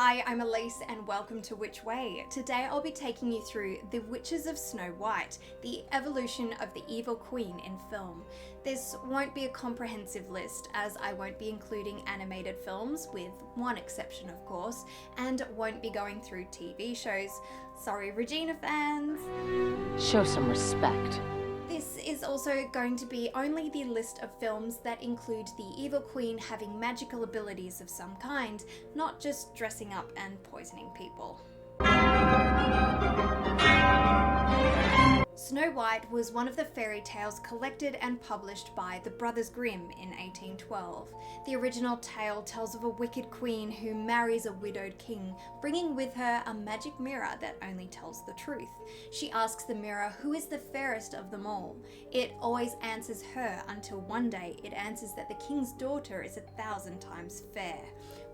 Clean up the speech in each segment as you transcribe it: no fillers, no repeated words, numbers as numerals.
Hi, I'm Elise and welcome to Which Way. Today I'll be taking you through The Witches of Snow White, the evolution of the evil queen in film. This won't be a comprehensive list as I won't be including animated films, with one exception of course, and won't be going through TV shows. Sorry Regina fans! Show some respect. This is also going to be only the list of films that include the evil queen having magical abilities of some kind, not just dressing up and poisoning people. Snow White was one of the fairy tales collected and published by the Brothers Grimm in 1812. The original tale tells of a wicked queen who marries a widowed king, bringing with her a magic mirror that only tells the truth. She asks the mirror who is the fairest of them all. It always answers her until one day it answers that the king's daughter is 1,000 times fair.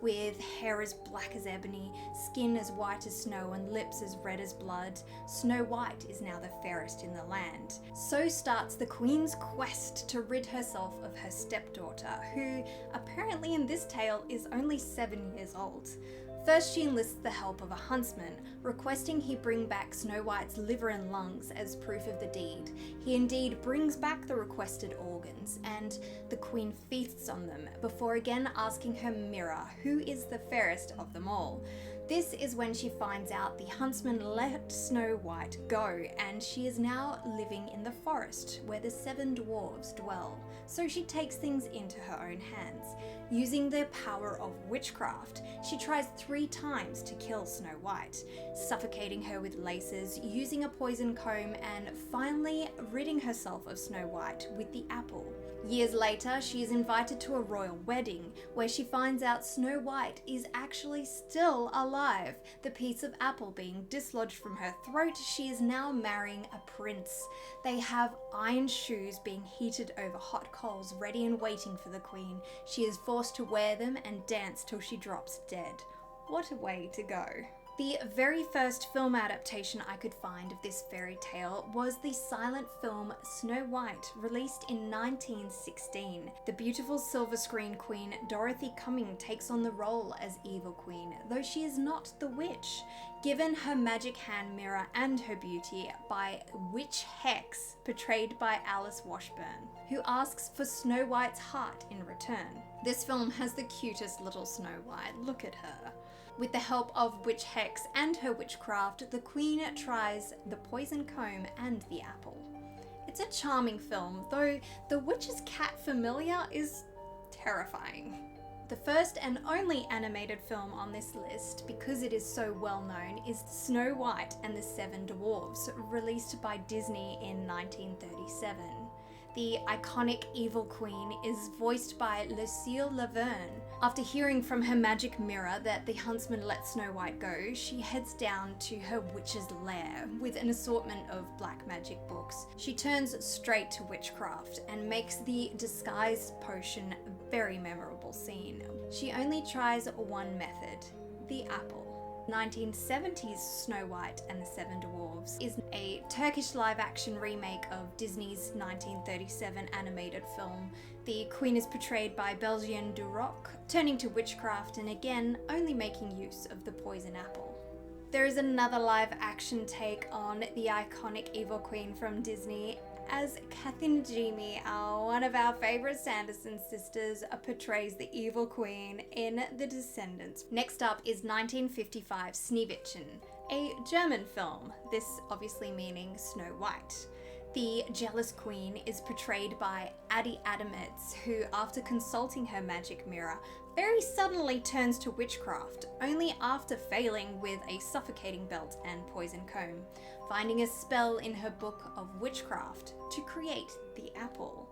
With hair as black as ebony, skin as white as snow, and lips as red as blood, Snow White is now the fairest in the land. So starts the queen's quest to rid herself of her stepdaughter, who apparently in this tale is only 7 years old. First, she enlists the help of a huntsman, requesting he bring back Snow White's liver and lungs as proof of the deed. He indeed brings back the requested organs, and the queen feasts on them, before again asking her mirror who is the fairest of them all. This is when she finds out the huntsman let Snow White go, and she is now living in the forest where the 7 dwarves dwell. So she takes things into her own hands. Using the power of witchcraft, she tries 3 times to kill Snow White, suffocating her with laces, using a poison comb, and finally ridding herself of Snow White with the apple. Years later, she is invited to a royal wedding, where she finds out Snow White is actually still alive. The piece of apple being dislodged from her throat, she is now marrying a prince. They have iron shoes being heated over hot coals, ready and waiting for the queen. She is forced to wear them and dance till she drops dead. What a way to go. The very first film adaptation I could find of this fairy tale was the silent film Snow White, released in 1916. The beautiful silver screen queen Dorothy Cumming takes on the role as evil queen, though she is not the witch. Given her magic hand mirror and her beauty by Witch Hex, portrayed by Alice Washburn, who asks for Snow White's heart in return. This film has the cutest little Snow White, look at her. With the help of Witch Hex and her witchcraft, the queen tries the poison comb and the apple. It's a charming film, though the witch's cat familiar is terrifying. The first and only animated film on this list, because it is so well known, is Snow White and the 7 Dwarfs, released by Disney in 1937. The iconic evil queen is voiced by Lucille Laverne. After hearing from her magic mirror that the huntsman let Snow White go, she heads down to her witch's lair with an assortment of black magic books. She turns straight to witchcraft and makes the disguised potion a very memorable scene. She only tries one method, the apple. 1970's Snow White and the 7 Dwarfs is a Turkish live-action remake of Disney's 1937 animated film. The queen is portrayed by Belgian Duroc, turning to witchcraft and again only making use of the poison apple. There is another live-action take on the iconic evil queen from Disney, as Kathy Najimy, one of our favourite Sanderson sisters, portrays the evil queen in The Descendants. Next up is 1955 Schneewittchen, a German film, this obviously meaning Snow White. The jealous queen is portrayed by Addie Adametz, who, after consulting her magic mirror, very suddenly turns to witchcraft, only after failing with a suffocating belt and poison comb, finding a spell in her book of witchcraft to create the apple,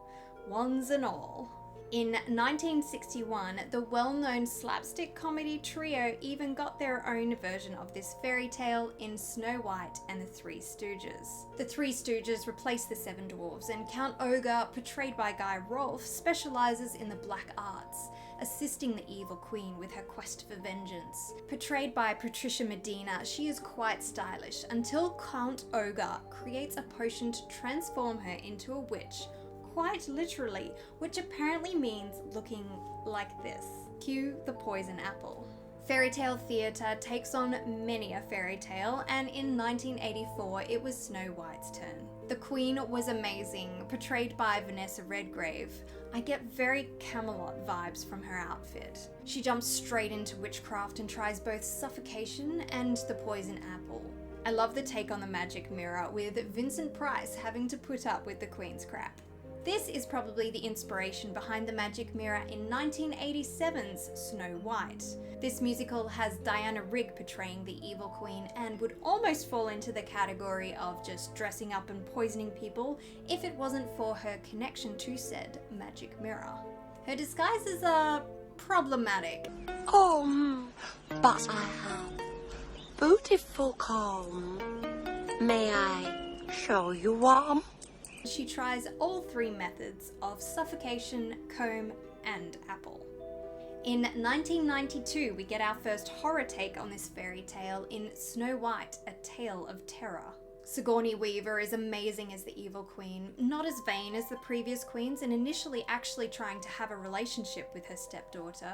wands and all. In 1961, the well-known slapstick comedy trio even got their own version of this fairy tale in Snow White and the Three Stooges. The Three Stooges replaced the 7 Dwarfs, and Count Ogre, portrayed by Guy Rolfe, specialises in the black arts, assisting the evil queen with her quest for vengeance. Portrayed by Patricia Medina, she is quite stylish until Count Ogre creates a potion to transform her into a witch, quite literally, which apparently means looking like this. Cue the poison apple. Fairy tale theatre takes on many a fairy tale, and in 1984 it was Snow White's turn. The Queen was amazing, portrayed by Vanessa Redgrave. I get very Camelot vibes from her outfit. She jumps straight into witchcraft and tries both suffocation and the poison apple. I love the take on the magic mirror, with Vincent Price having to put up with the Queen's crap. This is probably the inspiration behind the magic mirror in 1987's Snow White. This musical has Diana Rigg portraying the evil queen and would almost fall into the category of just dressing up and poisoning people if it wasn't for her connection to said magic mirror. Her disguises are problematic. But I have beautiful comb. May I show you one? She tries all three methods of suffocation, comb, and apple. In 1992, we get our first horror take on this fairy tale in Snow White, A Tale of Terror. Sigourney Weaver is amazing as the evil queen, not as vain as the previous queens and initially actually trying to have a relationship with her stepdaughter.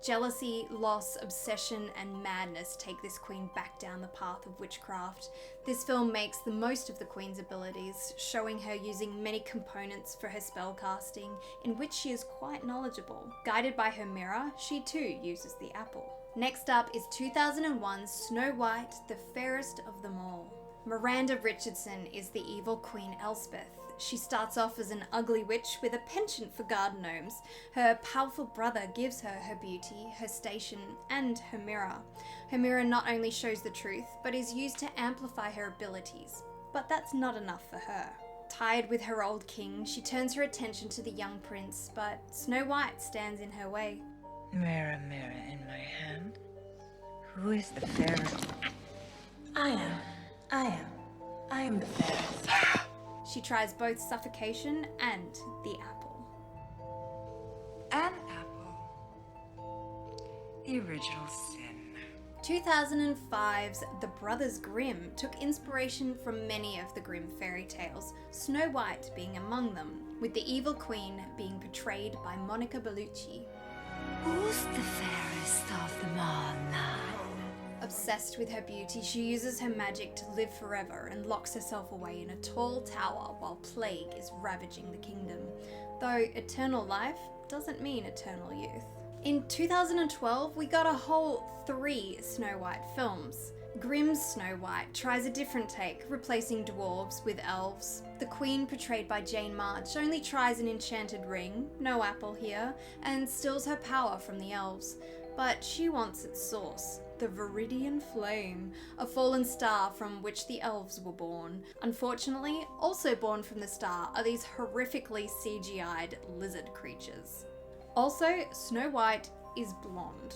Jealousy, loss, obsession, and madness take this queen back down the path of witchcraft. This film makes the most of the queen's abilities, showing her using many components for her spellcasting, in which she is quite knowledgeable. Guided by her mirror, she too uses the apple. Next up is 2001's Snow White, the Fairest of Them All. Miranda Richardson is the evil Queen Elspeth. She starts off as an ugly witch with a penchant for garden gnomes. Her powerful brother gives her her beauty, her station, and her mirror. Her mirror not only shows the truth, but is used to amplify her abilities. But that's not enough for her. Tired with her old king, she turns her attention to the young prince, but Snow White stands in her way. Mirror, mirror in my hand, who is the fairest? I am the fairest. She tries both suffocation and the apple. An apple. The original sin. 2005's The Brothers Grimm took inspiration from many of the Grimm fairy tales, Snow White being among them, with the evil queen being portrayed by Monica Bellucci. Who's the fairest of them all now? Obsessed with her beauty, she uses her magic to live forever and locks herself away in a tall tower while plague is ravaging the kingdom. Though eternal life doesn't mean eternal youth. In 2012, we got a whole 3 Snow White films. Grimm's Snow White tries a different take, replacing dwarves with elves. The Queen, portrayed by Jane March, only tries an enchanted ring, no apple here, and steals her power from the elves. But she wants its source, the Viridian Flame, a fallen star from which the elves were born. Unfortunately, also born from the star are these horrifically CGI'd lizard creatures. Also, Snow White is blonde.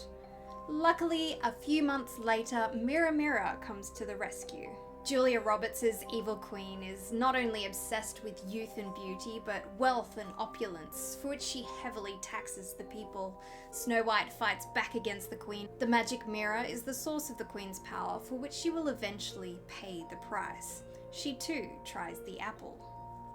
Luckily, a few months later, Mirror Mirror comes to the rescue. Julia Roberts' evil queen is not only obsessed with youth and beauty, but wealth and opulence, for which she heavily taxes the people. Snow White fights back against the queen. The magic mirror is the source of the queen's power, for which she will eventually pay the price. She too tries the apple.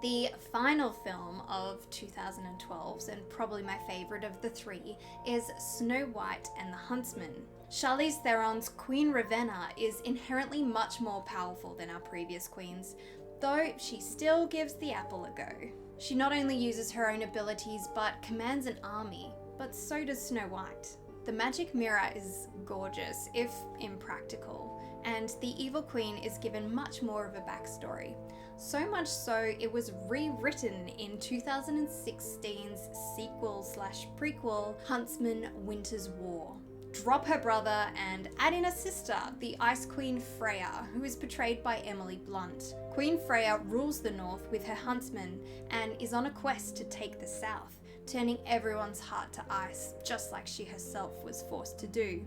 The final film of 2012's, and probably my favourite of the 3, is Snow White and the Huntsman. Charlize Theron's Queen Ravenna is inherently much more powerful than our previous queens, though she still gives the apple a go. She not only uses her own abilities, but commands an army, but so does Snow White. The magic mirror is gorgeous, if impractical, and the evil queen is given much more of a backstory. So much so, it was rewritten in 2016's sequel/prequel, Huntsman Winter's War. Drop her brother and add in a sister, the Ice Queen Freya, who is portrayed by Emily Blunt. Queen Freya rules the north with her huntsman and is on a quest to take the south, turning everyone's heart to ice, just like she herself was forced to do.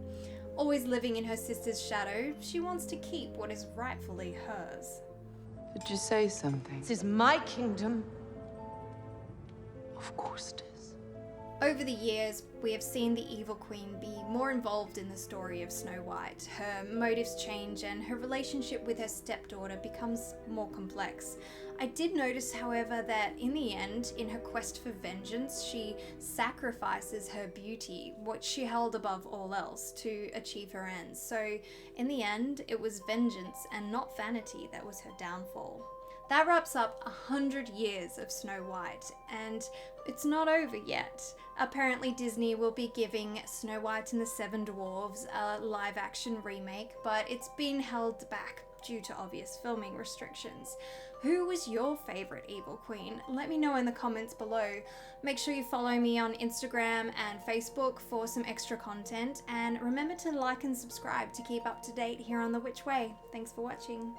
Always living in her sister's shadow, she wants to keep what is rightfully hers. Did you say something? This is my kingdom. Of course it is. Over the years, we have seen the evil queen be more involved in the story of Snow White. Her motives change and her relationship with her stepdaughter becomes more complex. I did notice, however, that in the end, in her quest for vengeance, she sacrifices her beauty, what she held above all else, to achieve her ends. So in the end, it was vengeance and not vanity that was her downfall. That wraps up 100 years of Snow White, and it's not over yet. Apparently Disney will be giving Snow White and the Seven Dwarfs a live-action remake, but it's been held back due to obvious filming restrictions. Who was your favourite evil queen? Let me know in the comments below. Make sure you follow me on Instagram and Facebook for some extra content, and remember to like and subscribe to keep up to date here on The Witch Way. Thanks for watching.